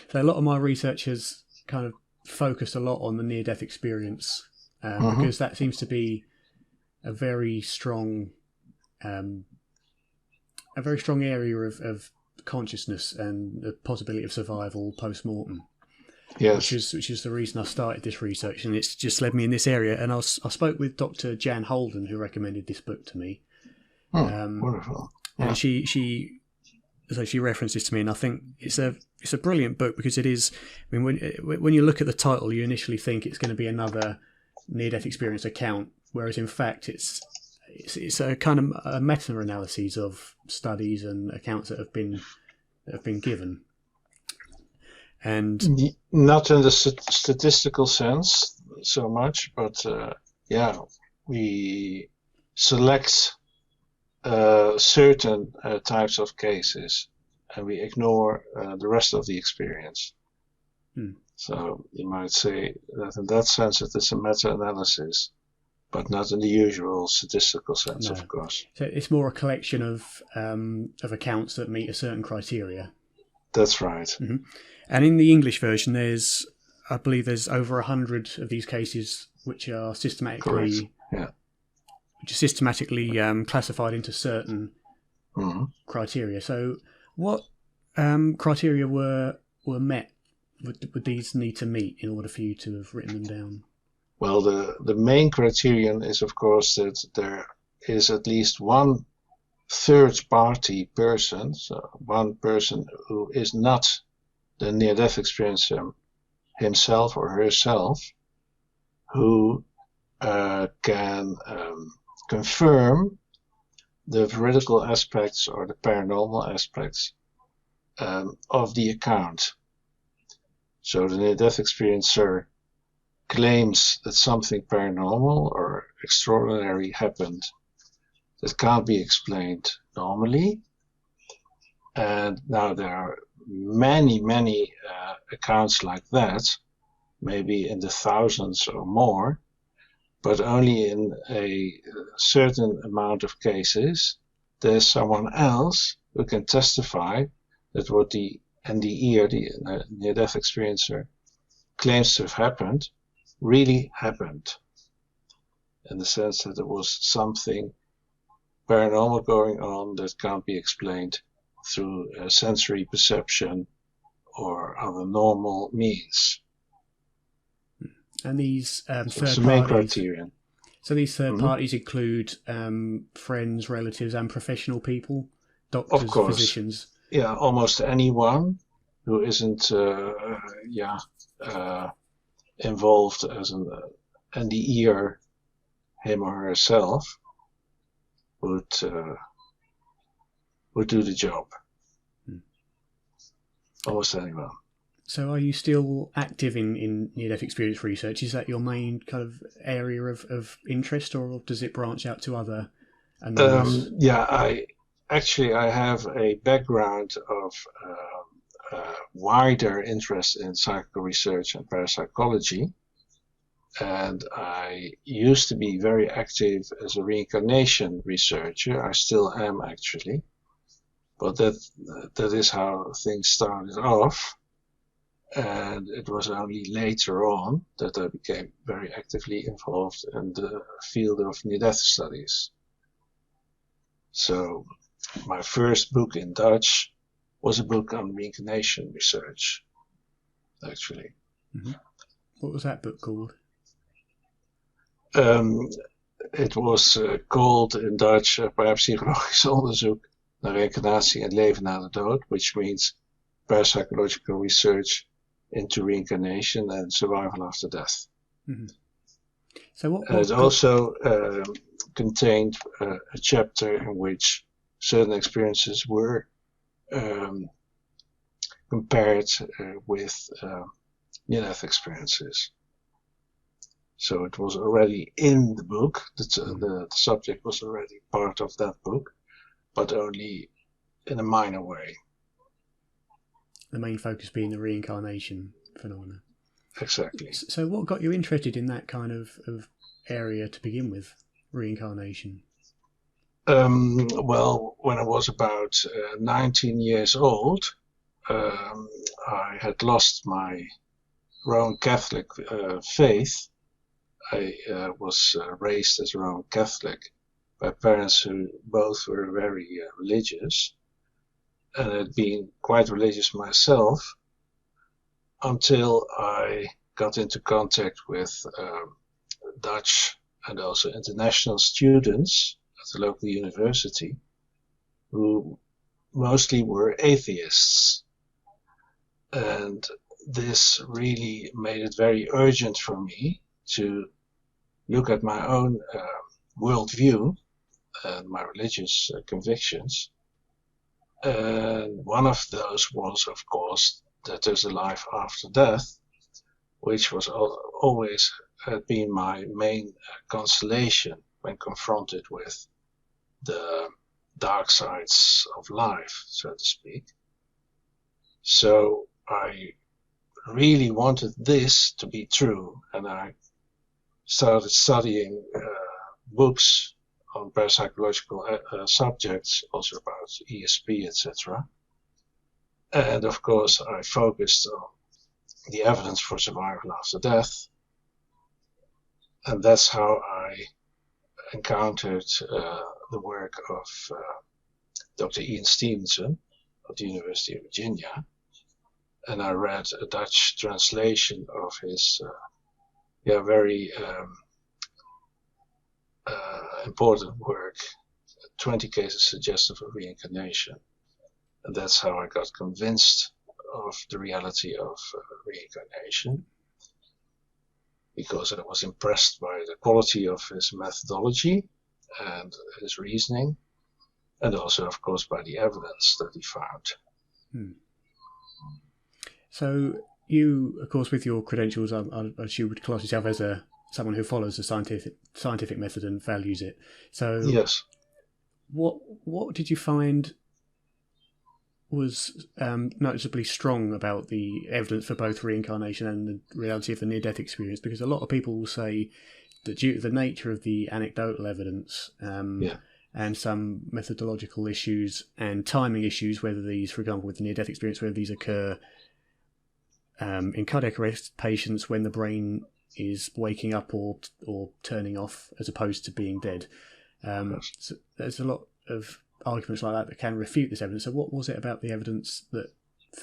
So a lot of my research has kind of focused a lot on the near-death experience because that seems to be a very strong area of consciousness and the possibility of survival post-mortem. Yes. Which is the reason I started this research, and it's just led me in this area. And I spoke with Dr. Jan Holden, who recommended this book to me. Wonderful. Yeah. And she referenced this to me, and I think it's a brilliant book because it is. I mean, when you look at the title, you initially think it's going to be another near-death experience account, whereas in fact it's a kind of a meta-analysis of studies and accounts that have been given. And not in the statistical sense so much, but we select certain types of cases and we ignore the rest of the experience. So you might say that in that sense it is a meta-analysis, but not in the usual statistical sense, of course. So it's more a collection of accounts that meet a certain criteria. That's right. Mm-hmm. And in the English version, I believe there's over 100 of these cases which are systematically classified into certain criteria. So, what criteria were met? Would these need to meet in order for you to have written them down? Well, the main criterion is, of course, that there is at least one third-party person, so one person who is not the near-death experiencer himself or herself, who can confirm the veridical aspects or the paranormal aspects of the account. So the near-death experiencer claims that something paranormal or extraordinary happened that can't be explained normally. And now there are many accounts like that, maybe in the thousands or more, but only in a certain amount of cases there's someone else who can testify that what the NDE or the near-death experiencer claims to have happened really happened, in the sense that there was something paranormal going on that can't be explained through sensory perception or other normal means. And these third the main criterion. So these third parties include friends, relatives, and professional people, doctors, of course. Physicians. Yeah, almost anyone who isn't involved as an NDEer, him or herself, would do the job. Almost anyone. So are you still active in near-death experience research? Is that your main kind of area of interest, or does it branch out to other anomalous? I have a background of wider interest in psychical research and parapsychology. And I used to be very active as a reincarnation researcher. I still am, actually. But that is how things started off. And it was only later on that I became very actively involved in the field of near-death studies. So my first book in Dutch was a book on reincarnation research, actually. Mm-hmm. What was that book called? It was called in Dutch Parapsychologisch onderzoek naar reïncarnatie en leven na de dood, which means parapsychological research into reincarnation and survival after death. Mm-hmm. So it also contained a chapter in which certain experiences were compared with near-death experiences. So it was already in the book, the subject was already part of that book, but only in a minor way. The main focus being the reincarnation phenomena. Exactly. So what got you interested in that kind of area to begin with, reincarnation? Well, when I was about 19 years old, I had lost my Roman Catholic faith. I was raised as a Roman Catholic by parents who both were very religious, and had been quite religious myself until I got into contact with Dutch and also international students at the local university who mostly were atheists. And this really made it very urgent for me to look at my own worldview and my religious convictions. And one of those was, of course, that there's a life after death, which was always had been my main consolation when confronted with the dark sides of life, so to speak. So I really wanted this to be true, and I started studying books on parapsychological subjects, also about ESP, etc. And of course, I focused on the evidence for survival after death, and that's how I encountered the work of Dr. Ian Stevenson at the University of Virginia, and I read a Dutch translation of his very important work, 20 Cases Suggestive of Reincarnation. And that's how I got convinced of the reality of reincarnation, because I was impressed by the quality of his methodology and his reasoning, and also, of course, by the evidence that he found. So you, of course, with your credentials, you would class yourself as someone who follows the scientific method and values it. So yes, what did you find was noticeably strong about the evidence for both reincarnation and the reality of the near-death experience? Because a lot of people will say that due to the nature of the anecdotal evidence and some methodological issues and timing issues, whether these, for example, with the near-death experience, whether these occur in cardiac arrest patients when the brain is waking up or turning off as opposed to being dead. So there's a lot of arguments like that can refute this evidence. So what was it about the evidence that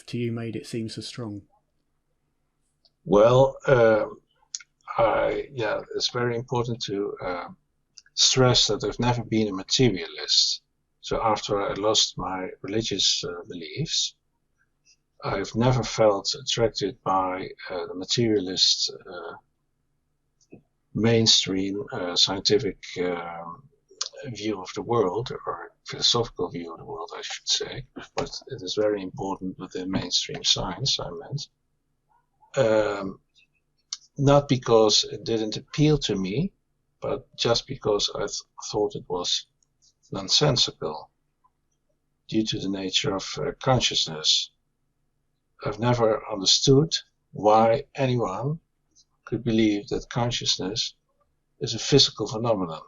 to you made it seem so strong? Well, it's very important to stress that I've never been a materialist. So after I lost my religious beliefs, I've never felt attracted by the materialist mainstream scientific view of the world, or philosophical view of the world, I should say, but it is very important within mainstream science, I meant. Not because it didn't appeal to me, but just because I thought it was nonsensical due to the nature of consciousness. I've never understood why anyone could believe that consciousness is a physical phenomenon.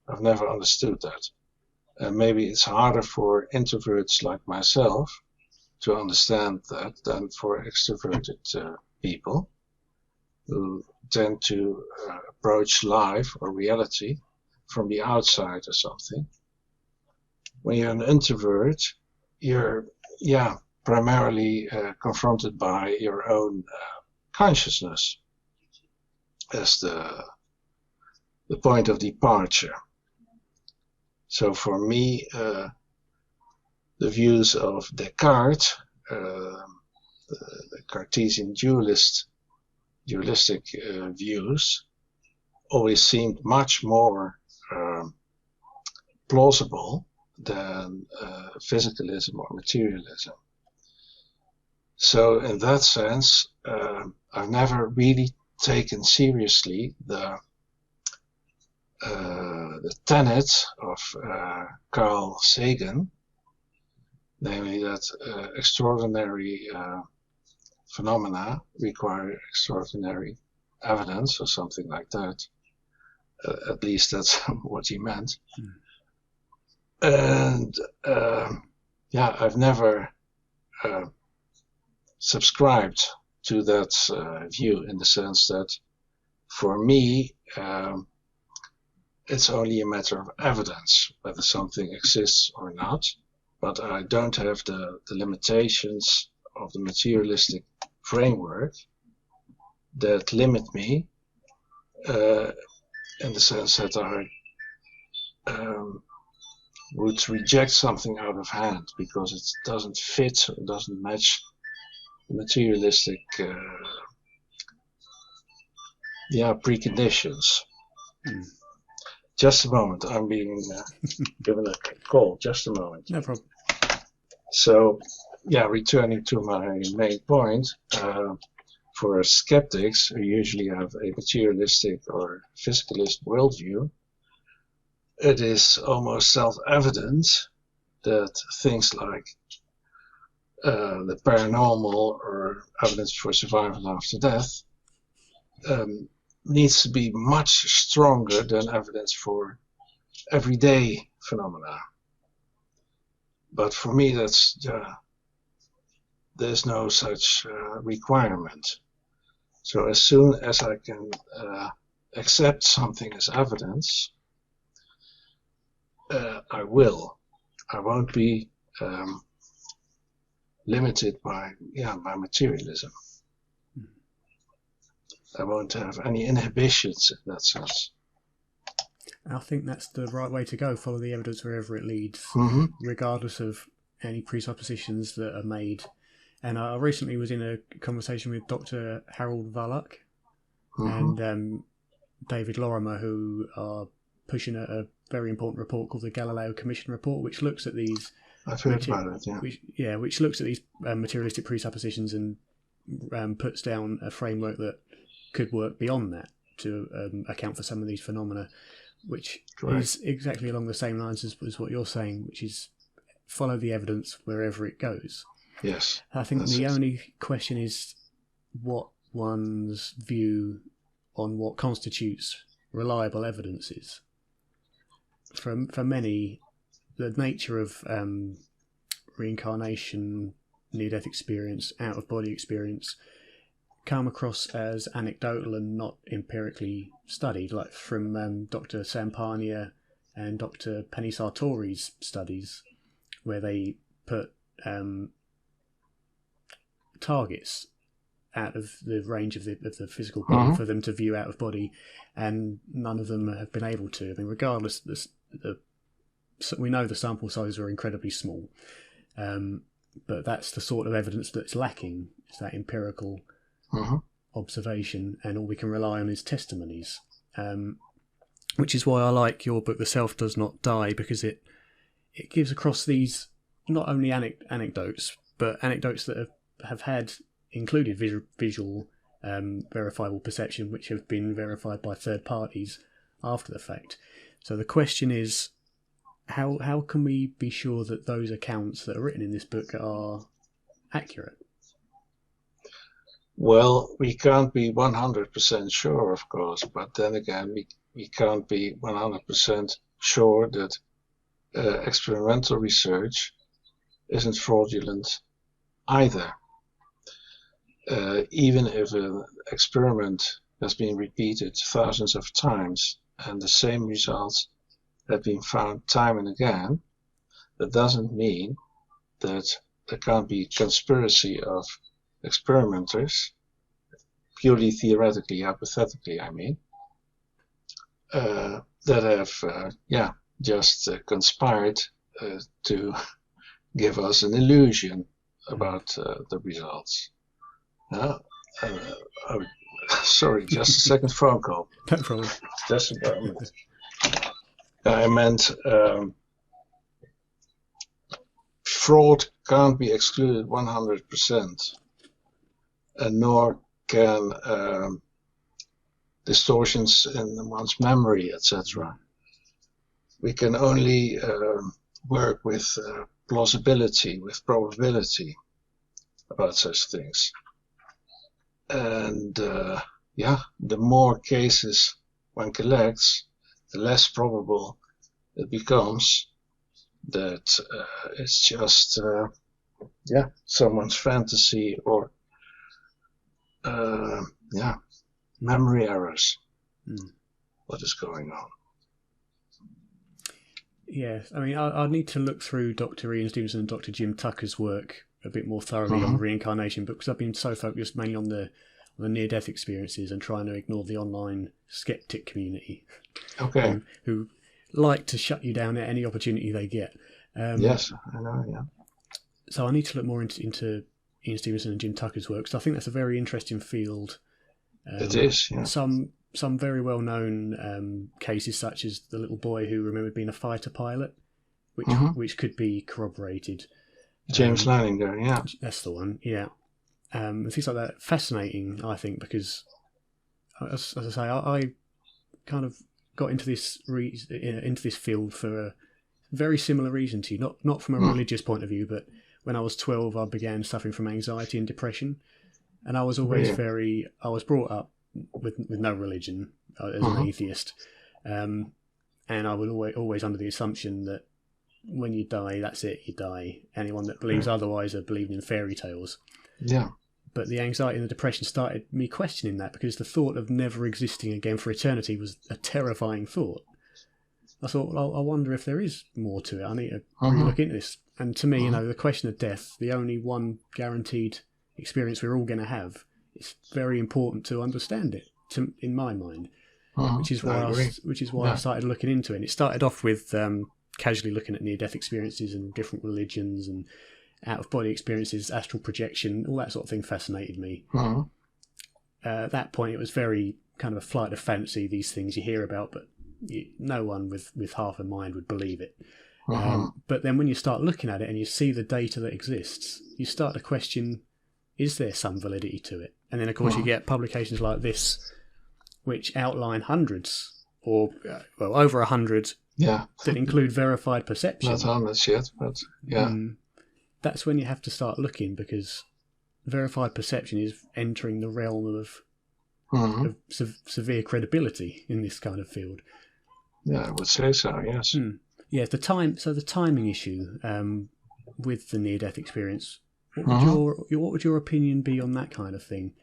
I've never understood that. And maybe it's harder for introverts like myself to understand that than for extroverted people who tend to approach life or reality from the outside or something. When you're an introvert, you're primarily confronted by your own consciousness as the point of departure. So for me, the views of Descartes, the Cartesian dualistic views, always seemed much more plausible than physicalism or materialism. So in that sense, I've never really taken seriously the tenet of Carl Sagan, namely that extraordinary phenomena require extraordinary evidence or something like that. At least that's what he meant. And I've never subscribed to that view, in the sense that for me it's only a matter of evidence whether something exists or not, but I don't have the limitations of the materialistic framework that limit me, in the sense that I would reject something out of hand because it doesn't fit or doesn't match the materialistic preconditions. Just a moment, I'm being given a call. Just a moment. No problem. So, returning to my main point, for skeptics who usually have a materialistic or physicalist worldview, it is almost self-evident that things like the paranormal or evidence for survival after death needs to be much stronger than evidence for everyday phenomena. But for me, there's no such requirement. So as soon as I can accept something as evidence, I will. I won't be limited by materialism. I won't have any inhibitions in that sense. I think that's the right way to go. Follow the evidence wherever it leads, regardless of any presuppositions that are made. And I recently was in a conversation with Dr. Harold Wallach and David Lorimer, who are pushing a very important report called the Galileo Commission Report, which looks at these. I've heard about it, yeah. Which looks at these materialistic presuppositions and puts down a framework that could work beyond that to account for some of these phenomena, which is exactly along the same lines as what you're saying, which is follow the evidence wherever it goes. Yes. I think the only question is what one's view on what constitutes reliable evidence is. For many, the nature of reincarnation, near-death experience, out-of-body experience come across as anecdotal and not empirically studied, like from Dr. Sampania and Dr. Penny Sartori's studies, where they put targets out of the range of the physical body for them to view out of body, and none of them have been able to. I mean, regardless, we know the sample sizes are incredibly small, but that's the sort of evidence that's lacking. It's that empirical observation, and all we can rely on is testimonies, which is why I like your book, The Self Does Not Die, because it gives across these not only anecdotes, but anecdotes that have had included visual verifiable perception, which have been verified by third parties after the fact. So the question is, how can we be sure that those accounts that are written in this book are accurate? Well, we can't be 100% sure, of course, but then again, we can't be 100% sure that experimental research isn't fraudulent either. Even if an experiment has been repeated thousands of times and the same results have been found time and again, that doesn't mean that there can't be conspiracy of experimenters, purely theoretically, hypothetically, I mean, that have just conspired to give us an illusion about the results. Sorry, just a second phone call. No problem. Just a moment. I meant fraud can't be excluded 100%, and nor can distortions in one's memory, etc. We can only work with plausibility, with probability about such things. And the more cases one collects, the less probable it becomes that it's just someone's fantasy or memory errors. What is going on? Yes, I mean, I need to look through Dr. Ian Stevenson and Dr. Jim Tucker's work a bit more thoroughly on reincarnation, because I've been so focused mainly on the near-death experiences and trying to ignore the online skeptic community, who like to shut you down at any opportunity they get. Yes, I know. Yeah. So I need to look more into Ian Stevenson and Jim Tucker's work. So I think that's a very interesting field. It is. Yeah. Some very well-known cases, such as the little boy who remembered being a fighter pilot, which could be corroborated. James Leininger, yeah. That's the one, yeah. Things like that. Fascinating, I think, because, as I say, I kind of got into this field for a very similar reason to you. Not from a religious point of view, but when I was 12, I began suffering from anxiety and depression. And I was always I was brought up with no religion as an atheist, and I was always under the assumption that when you die, that's it, you die. Anyone that believes otherwise are believing in fairy tales. Yeah. But the anxiety and the depression started me questioning that, because the thought of never existing again for eternity was a terrifying thought. I thought, well, I wonder if there is more to it. I need to really look into this. And to me, the question of death, the only one guaranteed experience we're all going to have, it's very important to understand it, in my mind, which is why I started looking into it. And it started off with casually looking at near-death experiences and different religions and out-of-body experiences, astral projection, all that sort of thing fascinated me. At that point, it was very kind of a flight of fancy, these things you hear about, but no one with half a mind would believe it. But then when you start looking at it and you see the data that exists, you start to question, is there some validity to it? And then, of course, you get publications like this, which outline hundreds, or over 100, that include verified perception. Not hundreds yet, but yeah. That's when you have to start looking, because verified perception is entering the realm of severe credibility in this kind of field. Yeah, I would say so, yes. Yeah, the timing issue with the near-death experience. What would your opinion be on that kind of thing?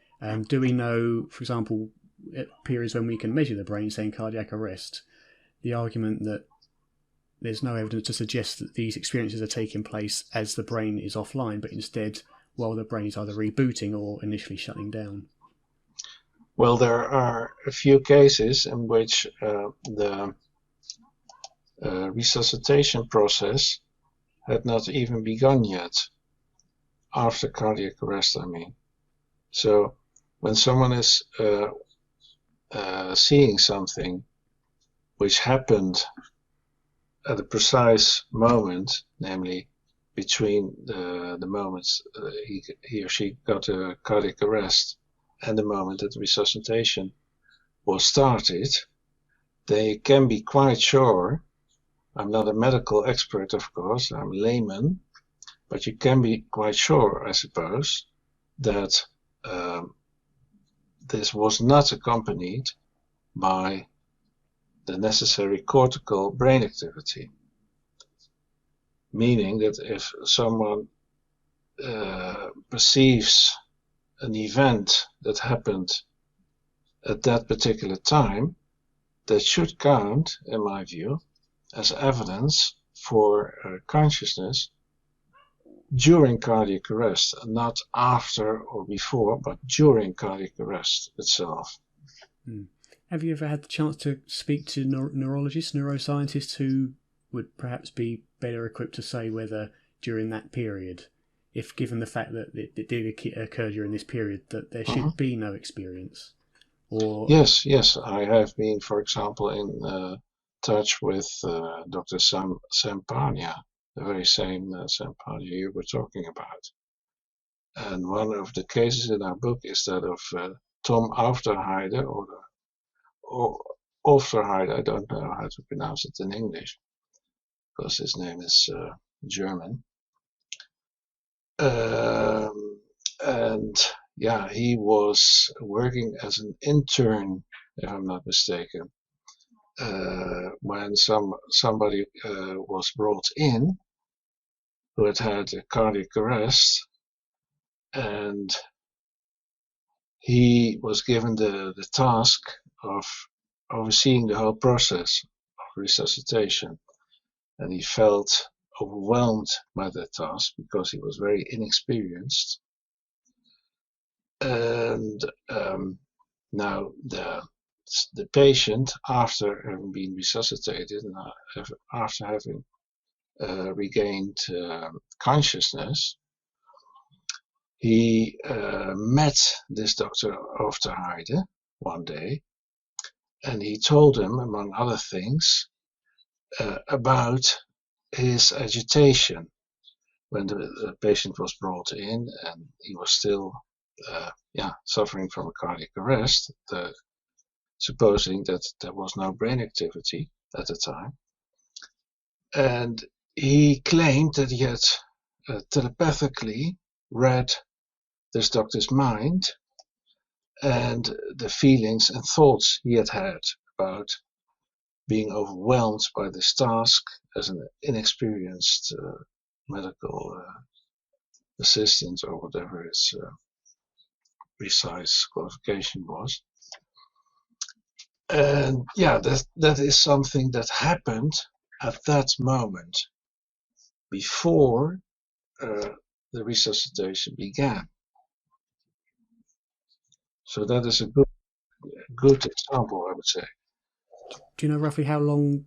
Do we know, for example, at periods when we can measure the brain, say in cardiac arrest, the argument that there's no evidence to suggest that these experiences are taking place as the brain is offline, but instead while the brain is either rebooting or initially shutting down? Well, there are a few cases in which the resuscitation process had not even begun yet. After cardiac arrest, I mean. So when someone is seeing something which happened at a precise moment, namely between the moments he or she got a cardiac arrest and the moment that the resuscitation was started, they can be quite sure. I'm not a medical expert, of course, I'm a layman, but you can be quite sure, I suppose, that this was not accompanied by the necessary cortical brain activity. Meaning that if someone perceives an event that happened at that particular time, that should count, in my view, as evidence for consciousness during cardiac arrest, not after or before, but during cardiac arrest itself. Have you ever had the chance to speak to neurologists, neuroscientists who would perhaps be better equipped to say whether during that period, if given the fact that it did occur during this period, that there should be no experience? Or Yes, I have been, for example, in touch with Dr. Sampania, the very same Sampania you were talking about. And one of the cases in our book is that of Tom Aufderheide, or Aufderheide, I don't know how to pronounce it in English, because his name is German. And yeah, he was working as an intern, if I'm not mistaken, when somebody was brought in who had had a cardiac arrest, and he was given the task of overseeing the whole process of resuscitation. And he felt overwhelmed by that task because he was very inexperienced. And now the patient, after having been resuscitated and after having regained consciousness, he met this Dr. Overheide one day, and he told him, among other things, about his agitation when the patient was brought in and he was still suffering from a cardiac arrest, supposing that there was no brain activity at the time. And he claimed that he had telepathically read this doctor's mind and the feelings and thoughts he had about being overwhelmed by this task as an inexperienced medical assistant, or whatever its precise qualification was. And that is something that happened at that moment before the resuscitation began. So that is a good example, I would say. Do you know roughly how long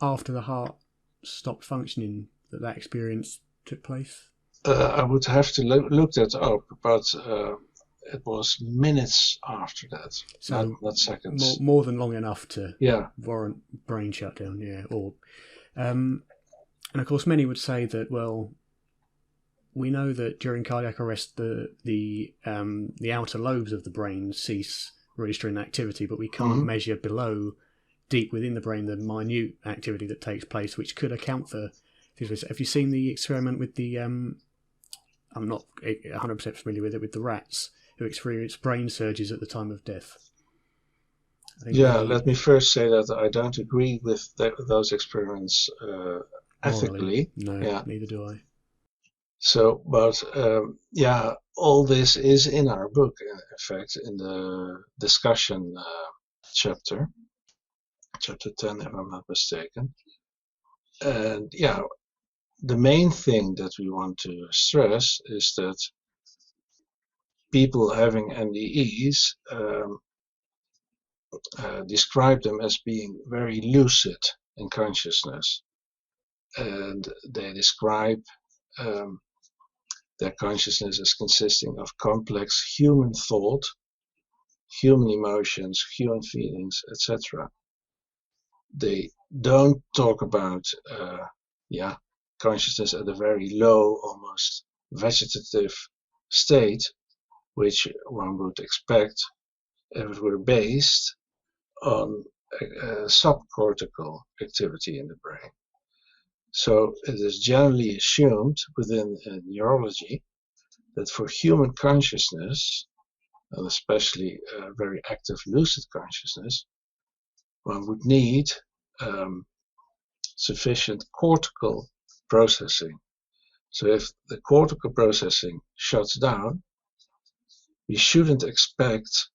after the heart stopped functioning that experience took place? I would have to look that up, but it was minutes after that, so not seconds. More than long enough to warrant brain shutdown, and of course, many would say that, well, we know that during cardiac arrest, the outer lobes of the brain cease registering activity, but we can't measure below, deep within the brain, the minute activity that takes place, which could account for this. Have you seen the experiment with the? I'm not 100% familiar with it, with the rats who experienced brain surges at the time of death. Let me first say that I don't agree with those experiments ethically. No, neither do I. So, but all this is in our book, in fact, in the discussion chapter 10, if I'm not mistaken. And the main thing that we want to stress is that people having NDEs describe them as being very lucid in consciousness, and they describe their consciousness as consisting of complex human thought, human emotions, human feelings, etc. They don't talk about consciousness at a very low, almost vegetative state, which one would expect if it were based on subcortical activity in the brain. So it is generally assumed within neurology that for human consciousness, and especially very active lucid consciousness, one would need sufficient cortical processing. So if the cortical processing shuts down, we shouldn't expect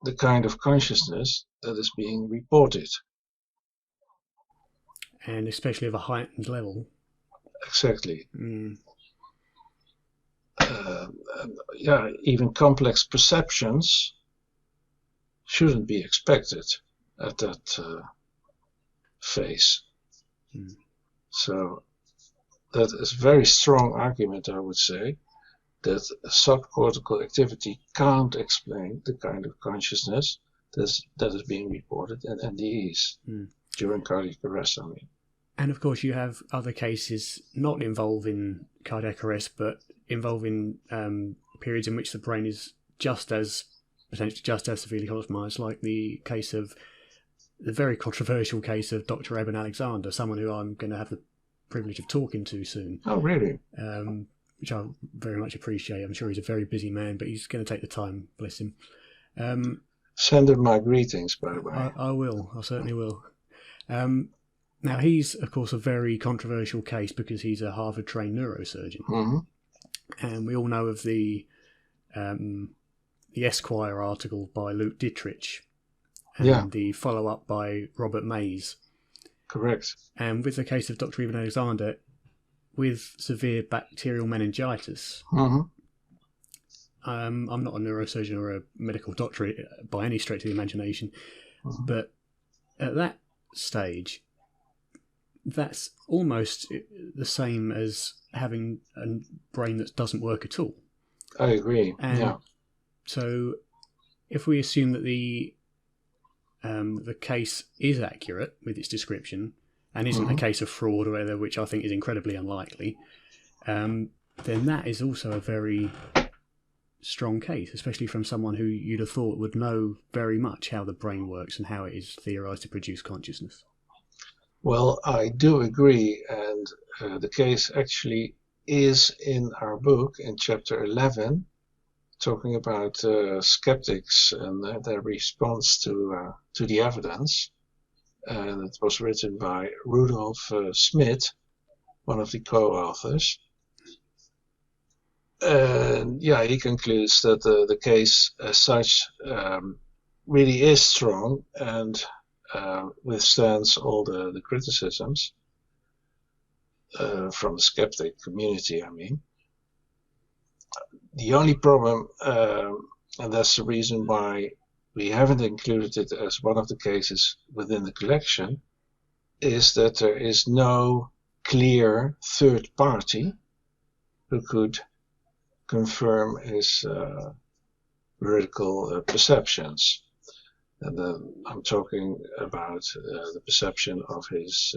the kind of consciousness that is being reported. And especially of a heightened level. Exactly. Even complex perceptions shouldn't be expected at that phase. So that is a very strong argument, I would say, that subcortical activity can't explain the kind of consciousness that is being reported in NDEs during cardiac arrest, I mean. And of course, you have other cases not involving cardiac arrest, but involving periods in which the brain is potentially just as severely compromised, like the very controversial case of Dr. Eben Alexander, someone who I'm going to have the privilege of talking to soon. Oh, really? Which I very much appreciate. I'm sure he's a very busy man, but he's going to take the time, bless him. Send him my greetings, by the way. I will. I certainly will. Now, he's, of course, a very controversial case because he's a Harvard-trained neurosurgeon. Mm-hmm. And we all know of the Esquire article by Luke Dietrich and the follow-up by Robert Mays. Correct. And with the case of Dr. Eben Alexander, with severe bacterial meningitis, Mm-hmm. I'm not a neurosurgeon or a medical doctor by any stretch of the imagination, but at that stage, that's almost the same as having a brain that doesn't work at all. I agree. And so if we assume that the case is accurate with its description and isn't a case of fraud or whatever, which I think is incredibly unlikely, then that is also a very strong case, especially from someone who you'd have thought would know very much how the brain works and how it is theorized to produce consciousness. Well, I do agree, and the case actually is in our book in chapter 11, talking about skeptics and their response to the evidence. And it was written by Rudolf Smith, one of the co-authors. And he concludes that the case as such really is strong and withstands all the criticisms from the skeptic community, I mean. The only problem, and that's the reason why we haven't included it as one of the cases within the collection, is that there is no clear third party who could confirm his veridical perceptions. And then I'm talking about the perception of his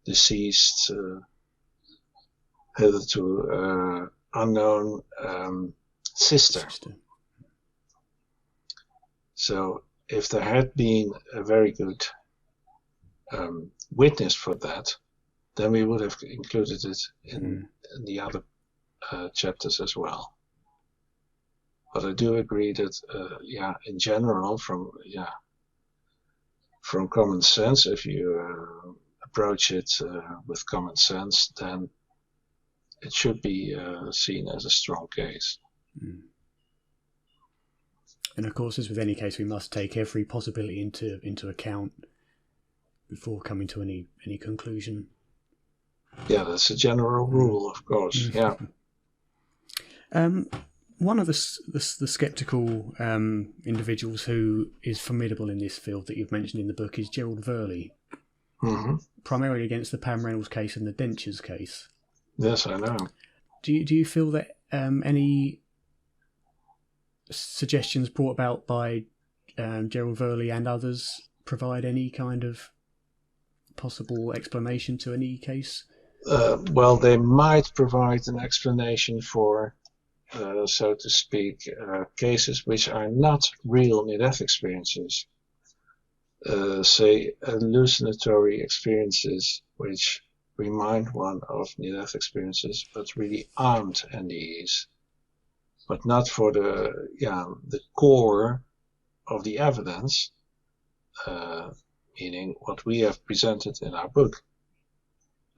deceased, hitherto unknown sister. So if there had been a very good witness for that, then we would have included it in the other chapters as well. But I do agree that, in general, from common sense, if you approach it with common sense, then it should be seen as a strong case. And of course, as with any case, we must take every possibility into account before coming to any conclusion. Yeah, that's a general rule, of course. Yeah. One of the sceptical individuals who is formidable in this field that you've mentioned in the book is Gerald Verley, primarily against the Pam Reynolds case and the dentures case. Yes, I know. Do you feel that any suggestions brought about by Gerald Verley and others provide any kind of possible explanation to any case? Well, they might provide an explanation for, so to speak, cases which are not real near-death experiences. Say hallucinatory experiences which remind one of near-death experiences, but really aren't NDEs. But not for the core of the evidence, meaning what we have presented in our book.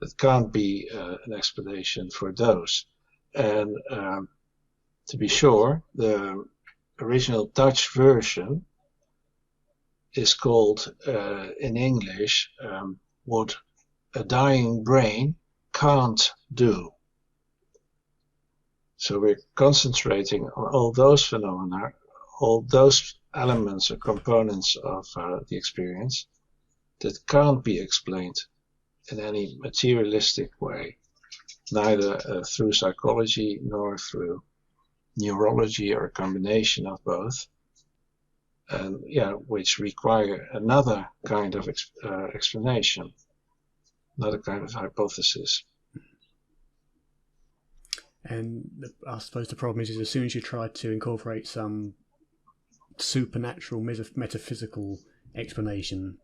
That can't be an explanation for those. And to be sure, the original Dutch version is called in English what a dying brain can't do. So we're concentrating on all those phenomena, all those elements or components of the experience that can't be explained in any materialistic way, neither through psychology nor through neurology or a combination of both, and which require another kind of explanation, another kind of hypothesis. And I suppose the problem is as soon as you try to incorporate some supernatural metaphysical explanation,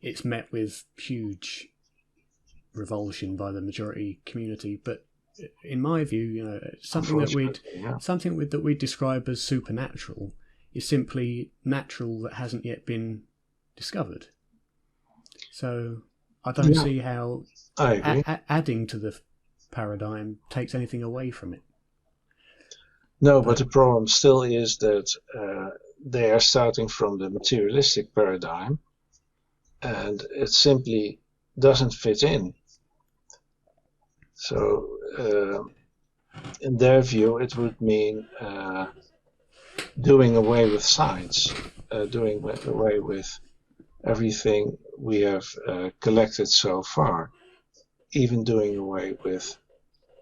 it's met with huge revulsion by the majority community. But in my view, something that we'd describe as supernatural is simply natural that hasn't yet been discovered. So I don't Yeah, see how I agree. adding to the paradigm takes anything away from it. No, but the problem still is that they are starting from the materialistic paradigm, and it simply doesn't fit in. So, in their view, it would mean doing away with science, doing away with everything we have collected so far, even doing away with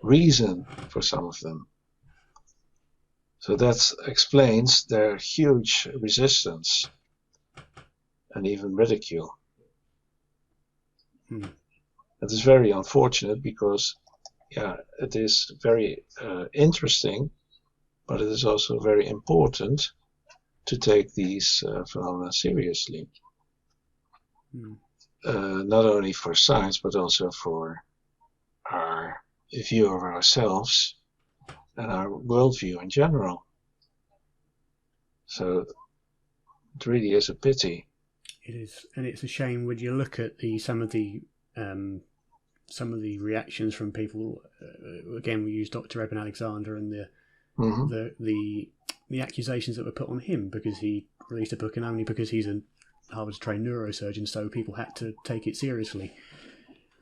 reason for some of them. So that explains their huge resistance and even ridicule. It is very unfortunate because, yeah, it is very interesting, but it is also very important to take these phenomena seriously. Not only for science, but also for our view of ourselves and our worldview in general. So it really is a pity. It is, and it's a shame when you look at some of the reactions from people. Again, we use Dr. Eben Alexander and the accusations that were put on him because he released a book, and only because he's a Harvard-trained neurosurgeon, so people had to take it seriously.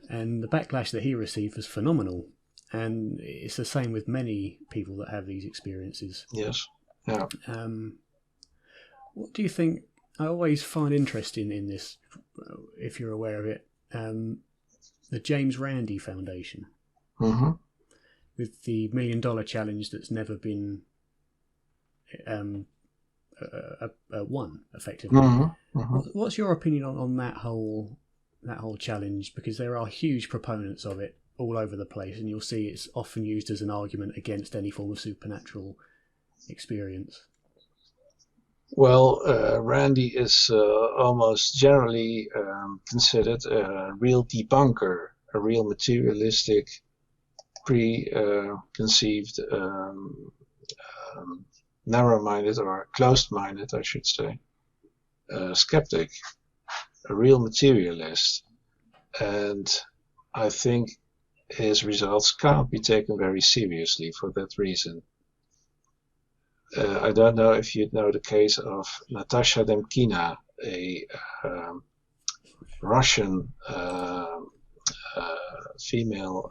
And the backlash that he received was phenomenal. And it's the same with many people that have these experiences. Yes. Yeah. What do you think? I always find interesting in this, if you're aware of it, the James Randi Foundation, with the $1 Million Challenge that's never been won effectively. What's your opinion on that whole challenge? Because there are huge proponents of it all over the place, and you'll see it's often used as an argument against any form of supernatural experience. Well, Randi is almost generally considered a real debunker, a real materialistic, preconceived, narrow-minded or closed-minded, I should say, skeptic, a real materialist. And I think his results can't be taken very seriously for that reason. I don't know if you know the case of Natasha Demkina, a Russian female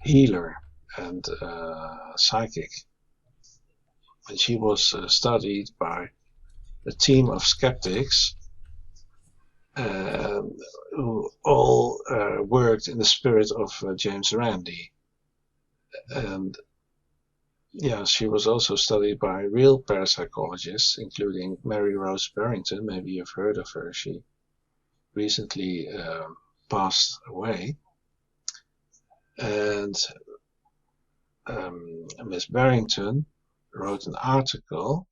healer and psychic. And she was studied by a team of skeptics who all worked in the spirit of James Randi. And yeah, she was also studied by real parapsychologists, including Mary Rose Barrington. Maybe you've heard of her. She recently passed away. And Miss Barrington wrote an article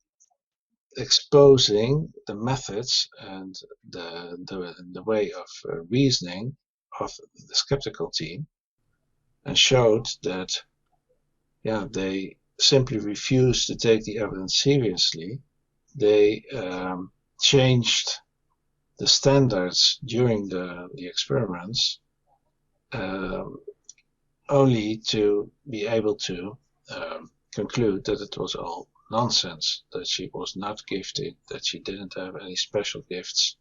exposing the methods and the way of reasoning of the skeptical team, and showed that, yeah, they simply refused to take the evidence seriously. They changed the standards during the experiments only to be able to conclude that it was all nonsense, that she was not gifted, that she didn't have any special gifts,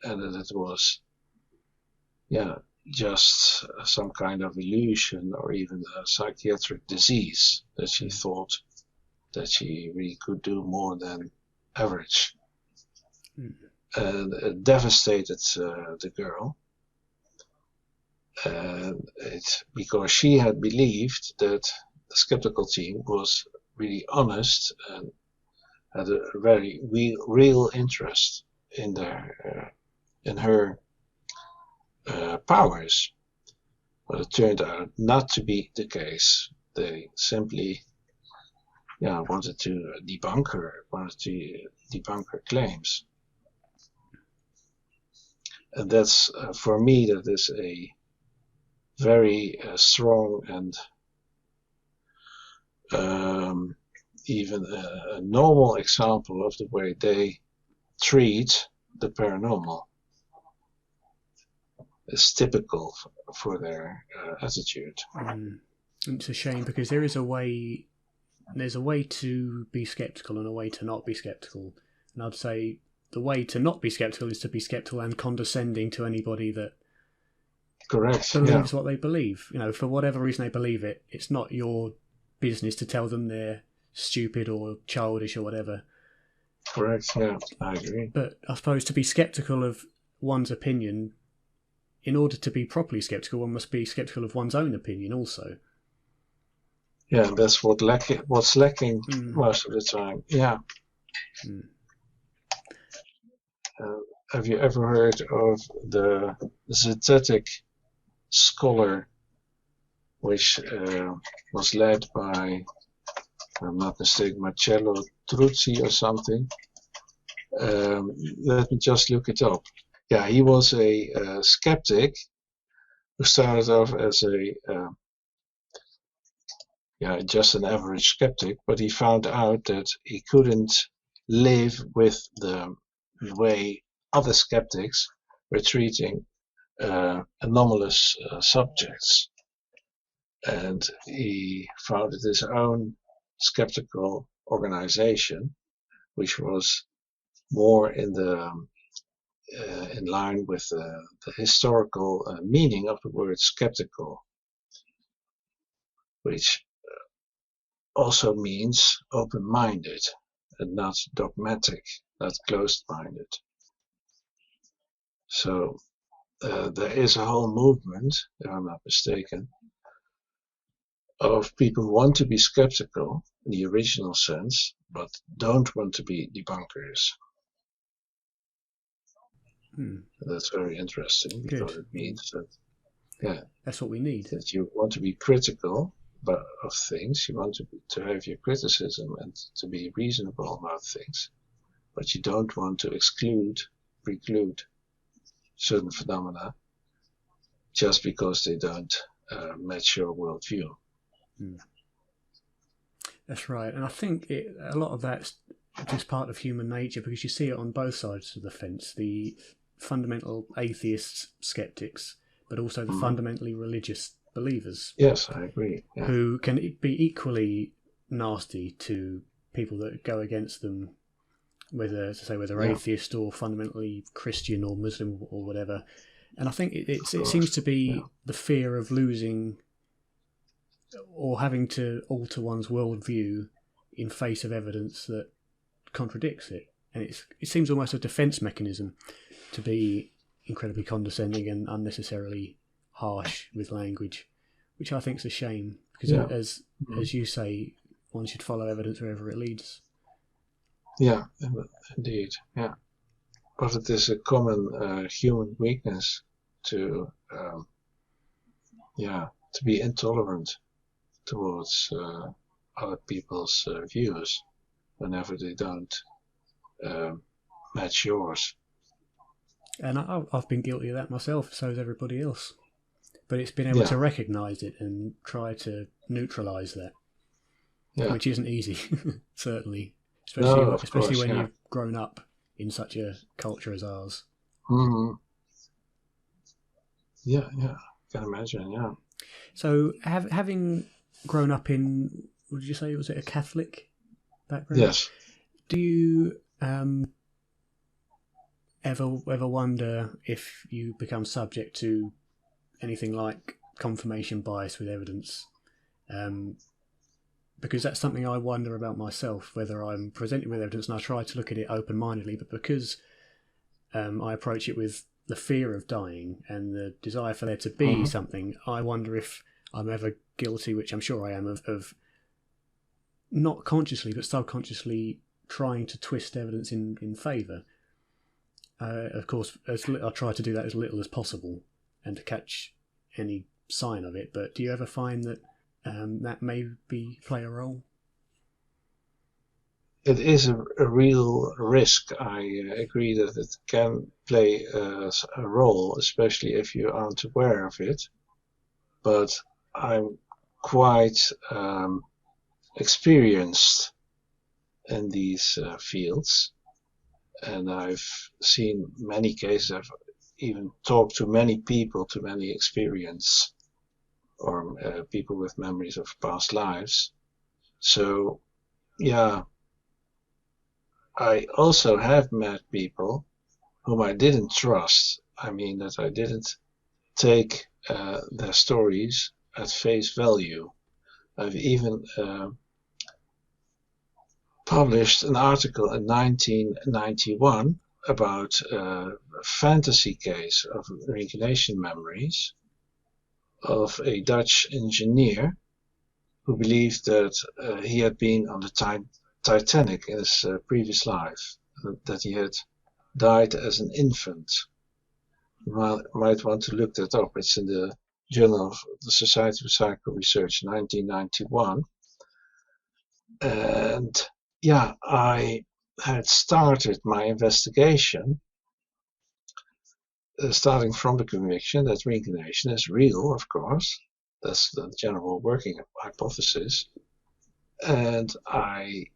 and that it was, yeah, just some kind of illusion or even a psychiatric disease, that she thought that she really could do more than average. And it devastated the girl, and because she had believed that the skeptical team was really honest and had a very real interest in her powers. But it turned out not to be the case. They simply, yeah, wanted to debunk her claims. And that's, for me, that is a very strong and even a normal example of the way they treat the paranormal is typical for their attitude. It's a shame because there's a way to be skeptical and a way to not be skeptical. And I'd say the way to not be skeptical is to be skeptical and condescending to anybody that believes what they believe. For whatever reason they believe it, it's not your business to tell them they're stupid or childish or whatever. Correct, yeah, I agree. But I suppose to be skeptical of one's opinion, in order to be properly skeptical, one must be skeptical of one's own opinion also. Yeah, that's what's lacking most of the time. Yeah. Have you ever heard of the Zetetic scholar, which was led by, if I'm not mistaken, Marcello Truzzi or something? Let me just look it up. Yeah, he was a skeptic who started off as just an average skeptic, but he found out that he couldn't live with the way other skeptics were treating anomalous subjects. And he founded his own skeptical organization, which was more in line with the historical meaning of the word skeptical, which also means open-minded and not dogmatic, not closed-minded. So there is a whole movement, if I'm not mistaken, of people who want to be skeptical in the original sense, but don't want to be debunkers. That's very interesting because it means that, that's what we need. That you want to be critical of things, you want to have your criticism and to be reasonable about things, but you don't want to preclude certain phenomena just because they don't match your worldview. That's right, and I think a lot of that's just part of human nature because you see it on both sides of the fence, the fundamental atheist skeptics, but also the fundamentally religious believers. Yes, I agree. Yeah. Who can be equally nasty to people that go against them, whether atheist or fundamentally Christian or Muslim or whatever. And I think it seems to be the fear of losing or having to alter one's worldview in face of evidence that contradicts it. And it seems almost a defence mechanism to be incredibly condescending and unnecessarily harsh with language, which I think is a shame because as you say, one should follow evidence wherever it leads. Yeah, indeed. Yeah, but it is a common human weakness to be intolerant towards other people's views whenever they don't match yours. And I've been guilty of that myself, so has everybody else. But it's been able to recognise it and try to neutralise that, which isn't easy, certainly, especially when you've grown up in such a culture as ours. Mm-hmm. Yeah, I can imagine, yeah. So, having grown up in, what did you say, was it a Catholic background? Yes. Do you ever wonder if you become subject to anything like confirmation bias with evidence? Because that's something I wonder about myself, whether I'm presented with evidence and I try to look at it open-mindedly, but because I approach it with the fear of dying and the desire for there to be something, I wonder if I'm ever guilty, which I'm sure I am, of not consciously but subconsciously trying to twist evidence in favour. Of course, I try to do that as little as possible and to catch any sign of it, but do you ever find that that may play a role? It is a real risk. I agree that it can play a role, especially if you aren't aware of it. But I'm quite experienced in these fields, And I've seen many cases. I've even talked to many people, to many experience, or people with memories of past lives. So, yeah, I also have met people whom I didn't trust. I mean, that I didn't take their stories at face value. I've even published an article in 1991 about a fantasy case of reincarnation memories of a Dutch engineer who believed that he had been on the Titanic in his previous life, that he had died as an infant. You might want to look that up. It's in the Journal of the Society of Psychical Research, 1991. And yeah, I had started my investigation, starting from the conviction that reincarnation is real, of course. That's the general working hypothesis. And I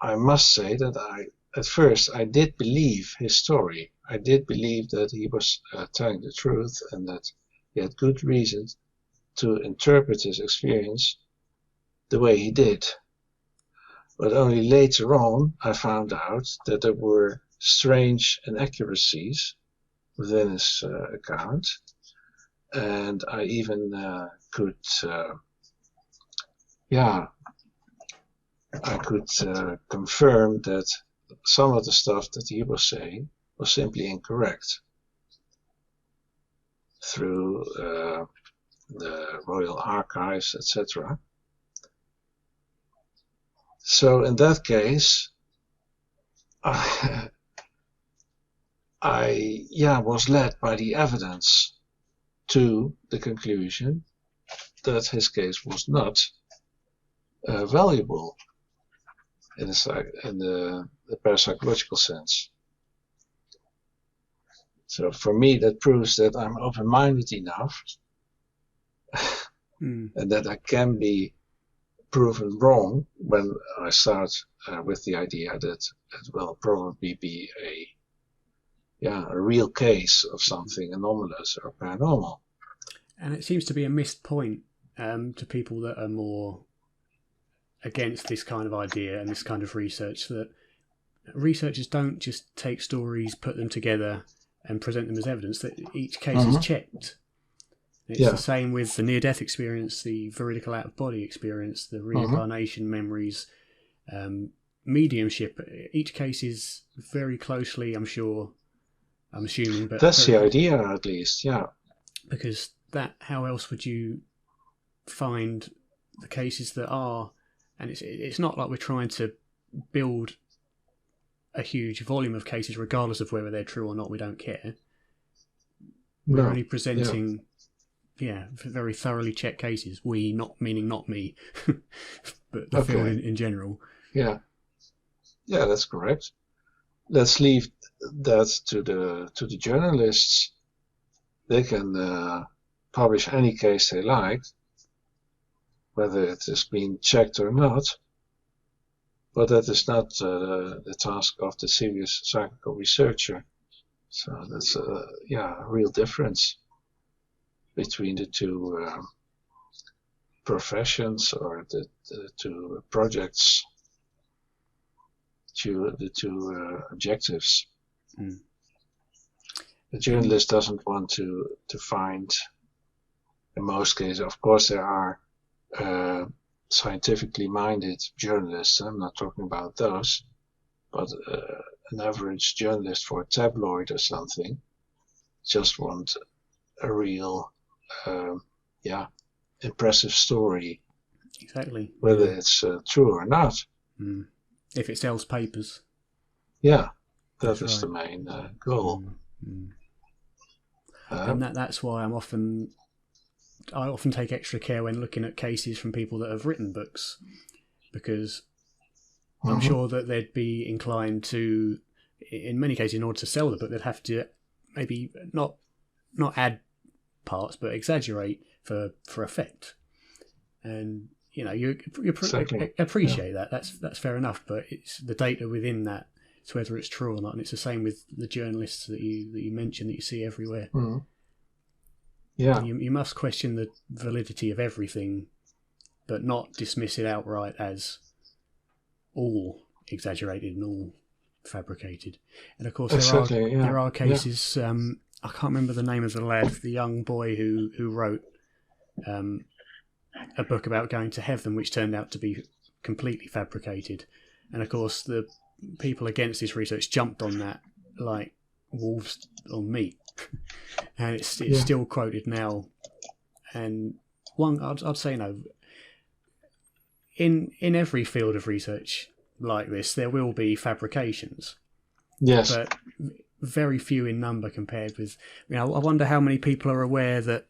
must say that at first I did believe his story. I did believe that he was telling the truth and that he had good reasons to interpret his experience the way he did. But only later on I found out that there were strange inaccuracies within his account, and I even could confirm that some of the stuff that he was saying was simply incorrect through the Royal Archives, etc. So in that case, I was led by the evidence to the conclusion that his case was not valuable in the parapsychological sense. So for me, that proves that I'm open-minded enough and that I can be proven wrong when I start with the idea that it will probably be a real case of something anomalous or paranormal. And it seems to be a missed point to people that are more against this kind of idea and this kind of research, that researchers don't just take stories, put them together and present them as evidence, that each case is checked. It's the same with the near-death experience, the veridical out-of-body experience, the reincarnation memories, mediumship. Each case is very closely, I'm assuming. But that's the idea, at least, yeah. Because how else would you find the cases that are, and it's not like we're trying to build a huge volume of cases regardless of whether they're true or not, we don't care. We're only presenting very thoroughly checked cases. We, not meaning not me, but the field in general. Yeah, that's correct. Let's leave that to the journalists. They can publish any case they like, whether it has been checked or not. But that is not the task of the serious psychical researcher. So that's a real difference between the two professions, or the two projects, the two objectives. The journalist doesn't want to find, in most cases, of course there are scientifically minded journalists, I'm not talking about those, but an average journalist for a tabloid or something just want a real impressive story. Exactly. Whether it's true or not. If it sells papers. Yeah, that is the main goal. And that's why I often take extra care when looking at cases from people that have written books, because I'm sure that they'd be inclined to, in many cases, in order to sell the book, they'd have to maybe not add parts, but exaggerate for effect. And you appreciate that. That's fair enough. But it's the data within that to whether it's true or not. And it's the same with the journalists that you mentioned that you see everywhere. Mm. Yeah. You must question the validity of everything, but not dismiss it outright as all exaggerated and all fabricated. And of course, there are cases. I can't remember the name of the lad, the young boy who wrote a book about going to heaven, which turned out to be completely fabricated. And of course, the people against this research jumped on that like wolves on meat, and it's still quoted now. And I'd say in every field of research like this, there will be fabrications. Yes, but very few in number compared with. I wonder how many people are aware that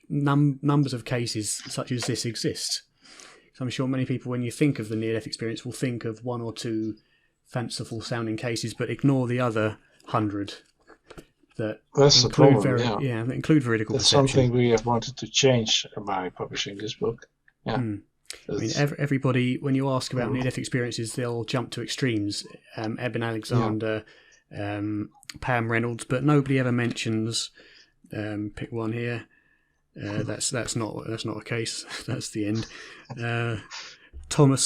numbers of cases such as this exist. So I'm sure many people, when you think of the near-death experience, will think of one or two fanciful sounding cases, but ignore the other 100 that include veridical That's perception. Something we have wanted to change by publishing this book. Yeah. Everybody, when you ask about near-death experiences, they'll jump to extremes. Eben Alexander, Pam Reynolds, but nobody ever mentions. Pick one here. That's not a case. That's the end. Tom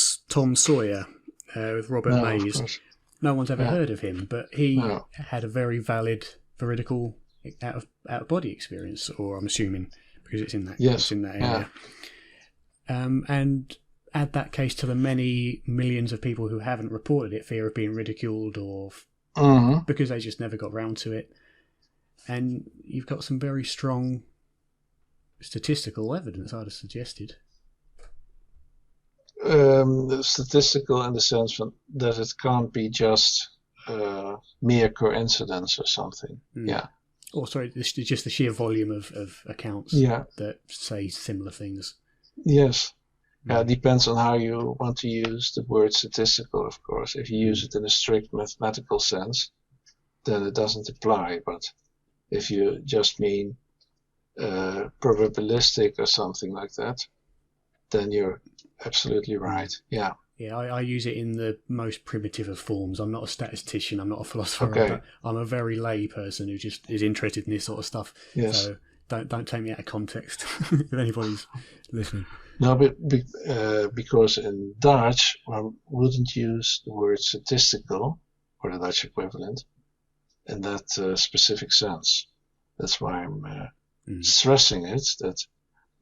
Sawyer with Robert Mays. No one's ever heard of him, but he had a very valid veridical out of body experience, or I'm assuming because it's in that area. And add that case to the many millions of people who haven't reported it, fear of being ridiculed or because they just never got round to it. And you've got some very strong statistical evidence, I'd have suggested. Statistical in the sense that it can't be just mere coincidence or something. Yeah. Or sorry, just the sheer volume of accounts that say similar things. Yes. It depends on how you want to use the word statistical, of course. If you use it in a strict mathematical sense, then it doesn't apply. But if you just mean probabilistic or something like that, then you're absolutely right. Yeah. Yeah, I use it in the most primitive of forms. I'm not a statistician. I'm not a philosopher. I'm a very lay person who just is interested in this sort of stuff. Yes. So don't take me out of context if anybody's listening. No, but because in Dutch one wouldn't use the word statistical or the Dutch equivalent in that specific sense. That's why I'm stressing it, that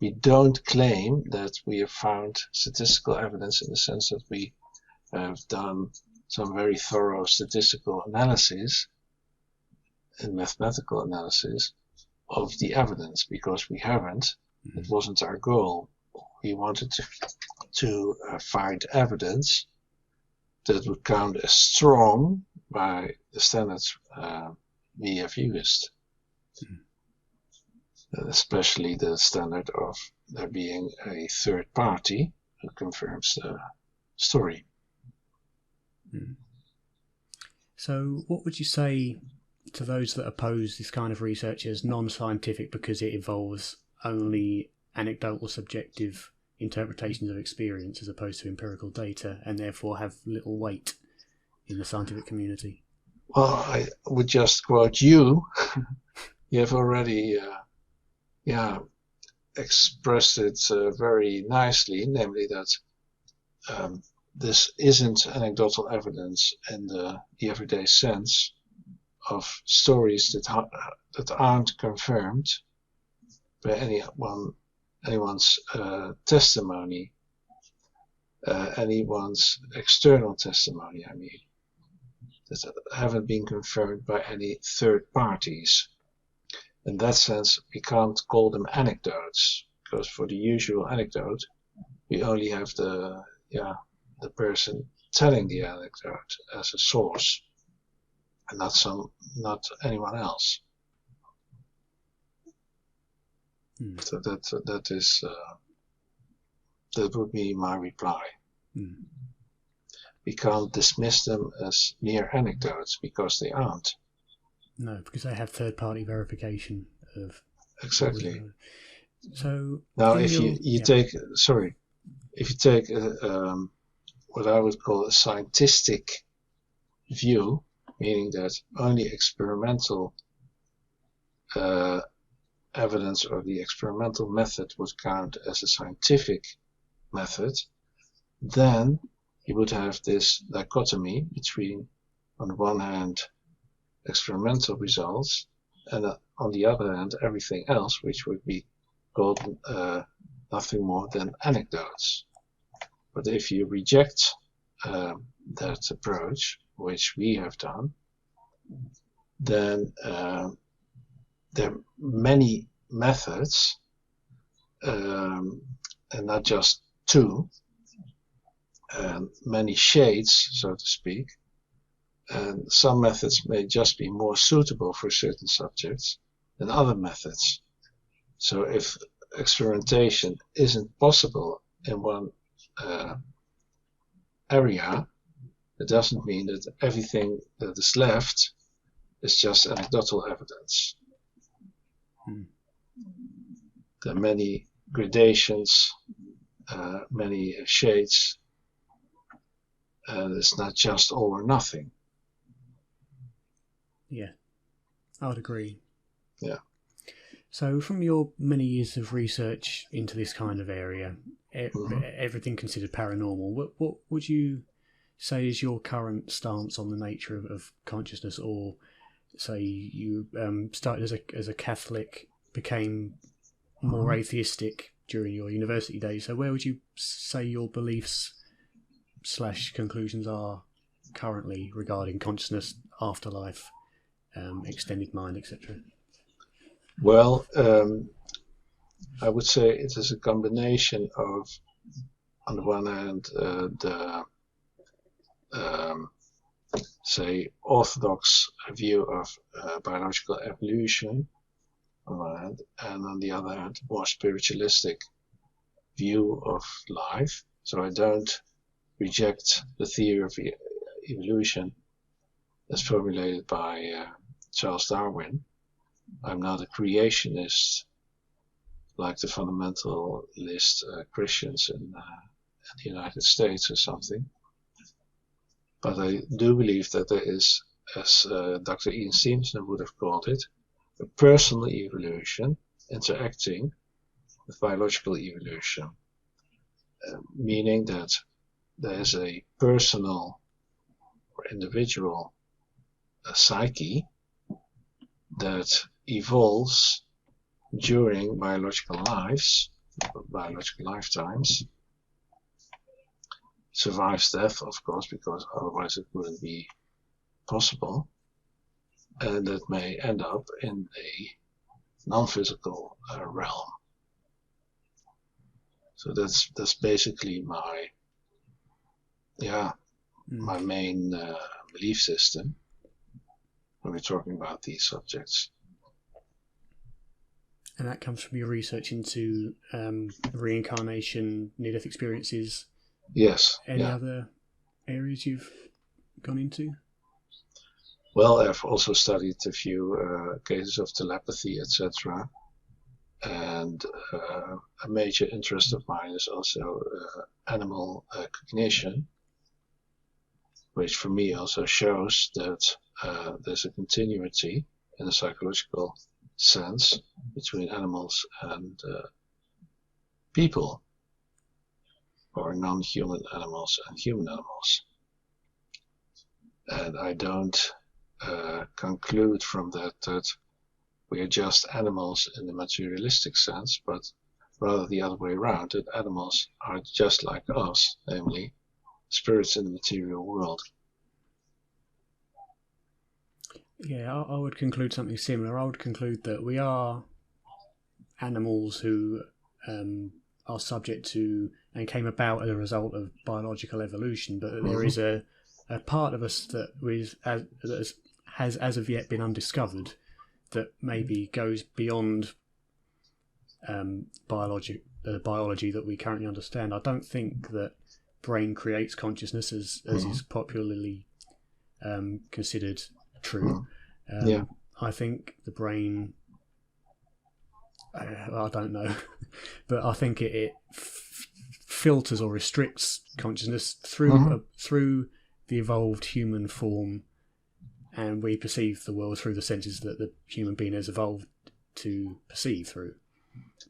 we don't claim that we have found statistical evidence in the sense that we have done some very thorough statistical analysis and mathematical analysis of the evidence, because we haven't. It wasn't our goal. We wanted to find evidence that would count as strong by the standards we have used. Especially the standard of there being a third party who confirms the story. So what would you say to those that oppose this kind of research as non-scientific because it involves only anecdotal subjective interpretations of experience as opposed to empirical data, and therefore have little weight in the scientific community? Well, I would just quote you. You have already expressed it very nicely, namely that this isn't anecdotal evidence in the everyday sense of stories that aren't confirmed by anyone's testimony, anyone's external testimony, I mean, that haven't been confirmed by any third parties. In that sense, we can't call them anecdotes, because for the usual anecdote, we only have the person telling the anecdote as a source, and not anyone else. So that would be my reply. We can't dismiss them as mere anecdotes because they aren't. No, because they have third-party verification of. Exactly. So now, if you take what I would call a scientific view, meaning that only experimental evidence or the experimental method would count as a scientific method, then you would have this dichotomy between, on the one hand, experimental results, and on the other hand, everything else, which would be called nothing more than anecdotes. But if you reject that approach, which we have done, then there are many methods, and not just two, and many shades, so to speak. And some methods may just be more suitable for certain subjects than other methods. So if experimentation isn't possible in one area, it doesn't mean that everything that is left is just anecdotal evidence. There are many gradations, many shades, and it's not just all or nothing. Yeah, I would agree. Yeah. So from your many years of research into this kind of area, everything considered paranormal, what would you say is your current stance on the nature of consciousness? Or say you started as a Catholic, became more atheistic during your university days. So where would you say your beliefs / conclusions are currently regarding consciousness, afterlife, extended mind, etc.? Well, I would say it is a combination of, on the one hand, say, orthodox view of biological evolution, on one hand, and on the other hand, more spiritualistic view of life. So I don't reject the theory of evolution as formulated by Charles Darwin. I'm not a creationist like the fundamentalist Christians in the United States or something. But I do believe that there is, as Dr. Ian Stevenson would have called it, a personal evolution interacting with biological evolution, meaning that there is a personal or individual psyche that evolves during biological lives, biological lifetimes, survives death, of course, because otherwise it wouldn't be possible, and that may end up in a non-physical realm. So that's basically my main belief system when we're talking about these subjects. And that comes from your research into reincarnation, near-death experiences. Yes. Any other areas you've gone into? Well, I've also studied a few cases of telepathy, etc. And a major interest of mine is also animal cognition, which for me also shows that there's a continuity in a psychological sense between animals and people, or non-human animals and human animals. And I don't conclude from that we are just animals in the materialistic sense, but rather the other way around, that animals are just like us, namely spirits in the material world. Yeah, I would conclude something similar. I would conclude that we are animals who are subject to and came about as a result of biological evolution, but that there is a part of us that has as of yet been undiscovered, that maybe goes beyond biology that we currently understand. I don't think that brain creates consciousness as is popularly considered true. I think the brain, I don't know, but I think it filters or restricts consciousness through the evolved human form, and we perceive the world through the senses that the human being has evolved to perceive through.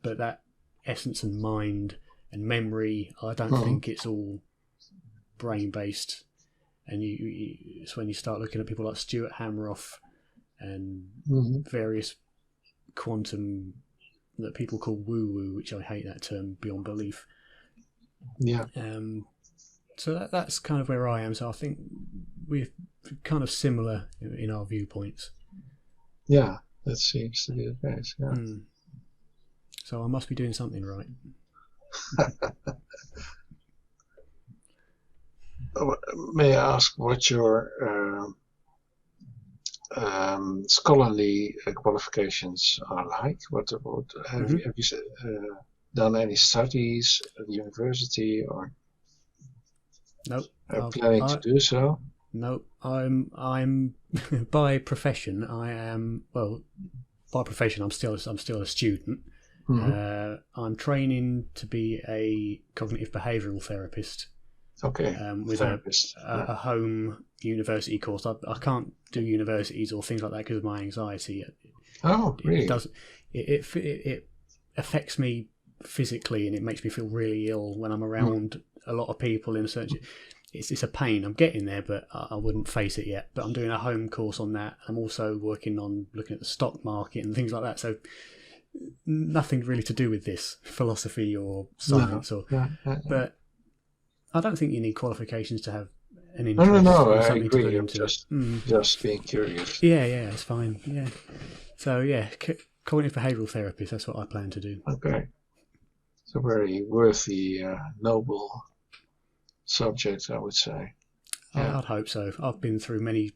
But that essence and mind and memory, I don't think it's all brain based. And it's when you start looking at people like Stuart Hameroff and various quantum that people call woo-woo, which I hate that term beyond belief. Yeah. So that's kind of where I am. So I think we're kind of similar in our viewpoints. Yeah, that seems to be the case. Yeah. So I must be doing something right. May I ask what your scholarly qualifications are like? What have you done any studies at university, or nope, are planning to do so? Nope. I'm by profession. By profession, I'm still a student. I'm training to be a cognitive behavioural therapist. Okay. With a home university course. I can't do universities or things like that because of my anxiety. Oh, really? It affects me physically, and it makes me feel really ill when I'm around a lot of people in a certain. It's a pain. I'm getting there, but I wouldn't face it yet. But I'm doing a home course on that. I'm also working on looking at the stock market and things like that. So nothing really to do with this philosophy or science but I don't think you need qualifications to have an interest. No, I agree. I'm just being curious. Yeah, it's fine. Yeah. So yeah, cognitive behavioural therapist. That's what I plan to do. Okay. It's a very worthy, noble subject, I would say. Yeah. I'd hope so. I've been through many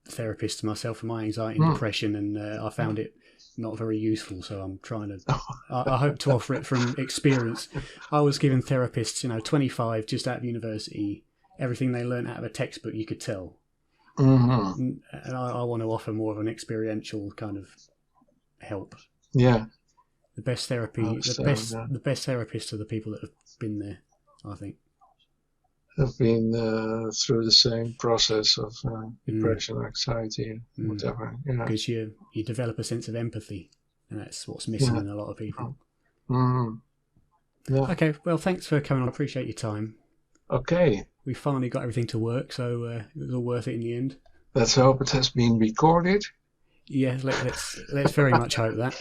therapists myself for my anxiety and depression, and I found it not very useful. So I'm trying to. I hope to offer it from experience. I was given therapists, 25, just out of university. Everything they learned out of a textbook, you could tell. And I want to offer more of an experiential kind of help. Yeah. The best therapy, the best therapists are the people that have been there, I think. Have been through the same process of depression, anxiety, whatever. Yeah. Because you develop a sense of empathy, and that's what's missing in a lot of people. Yeah. Okay, well, thanks for coming on. I appreciate your time. Okay. We finally got everything to work, so it was all worth it in the end. Let's hope it has been recorded. Yeah, let's very much hope that.